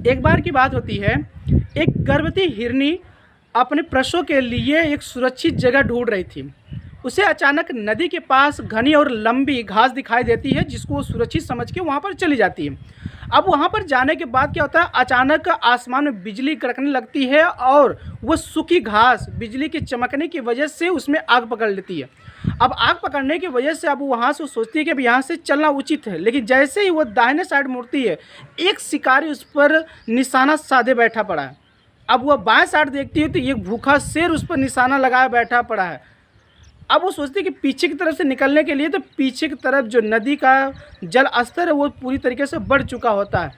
एक बार की बात होती है, एक गर्भवती हिरनी अपने प्रसव के लिए एक सुरक्षित जगह ढूंढ रही थी। उसे अचानक नदी के पास घनी और लंबी घास दिखाई देती है, जिसको वो सुरक्षित समझ के वहाँ पर चली जाती है। अब वहाँ पर जाने के बाद क्या होता है, अचानक आसमान में बिजली कड़कने लगती है और वो सूखी घास बिजली के चमकने की वजह से उसमें आग पकड़ लेती है। अब आग पकड़ने की वजह से अब वहाँ से वो सोचती है कि अब यहाँ से चलना उचित है, लेकिन जैसे ही वो दाहिने साइड मुड़ती है, एक शिकारी उस पर निशाना साधे बैठा पड़ा है। अब वह बाएं साइड देखती है तो एक भूखा शेर उस पर निशाना लगाए बैठा पड़ा है। अब वो सोचती है कि पीछे की तरफ से निकलने के लिए, तो पीछे की तरफ जो नदी का जल स्तर है वो पूरी तरीके से बढ़ चुका होता है।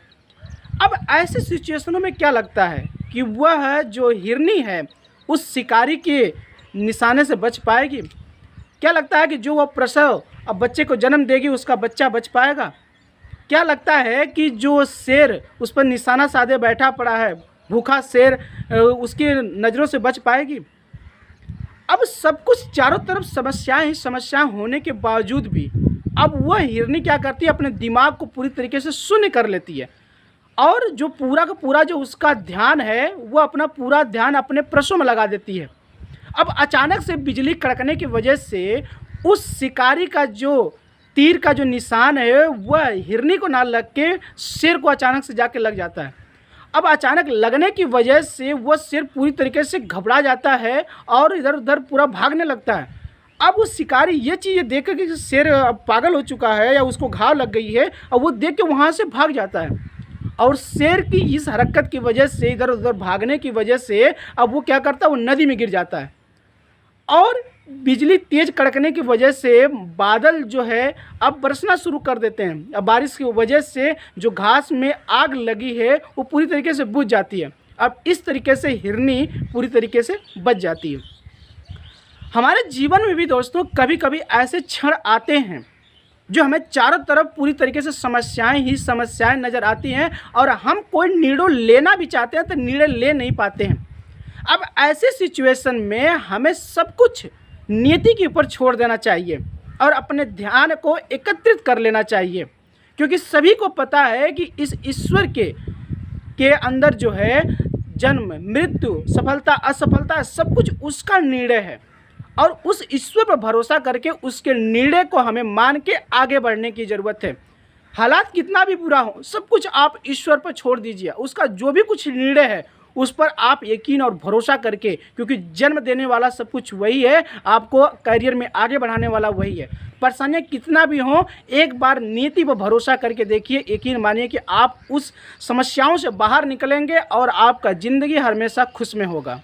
अब ऐसे सिचुएशनों में क्या लगता है कि वह जो हिरनी है उस शिकारी के निशाने से बच पाएगी? क्या लगता है कि जो वह प्रसव अब बच्चे को जन्म देगी उसका बच्चा बच पाएगा? क्या लगता है कि जो शेर उस पर निशाना साधे बैठा पड़ा है, भूखा शेर, उसकी नज़रों से बच पाएगी? अब सब कुछ चारों तरफ समस्याएं ही समस्याएं होने के बावजूद भी अब वह हिरनी क्या करती है, अपने दिमाग को पूरी तरीके से शून्य कर लेती है और जो पूरा का पूरा जो उसका ध्यान है वह अपना पूरा ध्यान अपने प्रसव में लगा देती है। अब अचानक से बिजली कड़कने की वजह से उस शिकारी का जो तीर का जो निशान है वह हिरनी को ना लग के शेर को अचानक से जाके लग जाता है। अब अचानक लगने की वजह से वह शेर पूरी तरीके से घबरा जाता है और इधर उधर पूरा भागने लगता है। अब उस शिकारी ये चीज़ देख कर कि शेर पागल हो चुका है या उसको घाव लग गई है, और वो देख के वहाँ से भाग जाता है। और शेर की इस हरकत की वजह से, इधर उधर भागने की वजह से, अब वो क्या करता है, वो नदी में गिर जाता है। और बिजली तेज कड़कने की वजह से बादल जो है अब बरसना शुरू कर देते हैं। अब बारिश की वजह से जो घास में आग लगी है वो पूरी तरीके से बुझ जाती है। अब इस तरीके से हिरनी पूरी तरीके से बच जाती है। हमारे जीवन में भी दोस्तों कभी कभी ऐसे क्षण आते हैं जो हमें चारों तरफ पूरी तरीके से समस्याएं ही समस्याएं नज़र आती हैं और हम कोई निर्णय लेना भी चाहते हैं तो निर्णय ले नहीं पाते हैं। अब ऐसे सिचुएशन में हमें सब कुछ नियति के ऊपर छोड़ देना चाहिए और अपने ध्यान को एकत्रित कर लेना चाहिए, क्योंकि सभी को पता है कि इस ईश्वर के अंदर जो है जन्म मृत्यु सफलता असफलता सब कुछ उसका निर्णय है और उस ईश्वर पर भरोसा करके उसके निर्णय को हमें मान के आगे बढ़ने की ज़रूरत है। हालात कितना भी बुरा हो, सब कुछ आप ईश्वर पर छोड़ दीजिए। उसका जो भी कुछ निर्णय है उस पर आप यकीन और भरोसा करके, क्योंकि जन्म देने वाला सब कुछ वही है, आपको करियर में आगे बढ़ाने वाला वही है। परेशानियाँ कितना भी हों, एक बार नीति पर भरोसा करके देखिए, यकीन मानिए कि आप उस समस्याओं से बाहर निकलेंगे और आपका ज़िंदगी हमेशा खुश में होगा।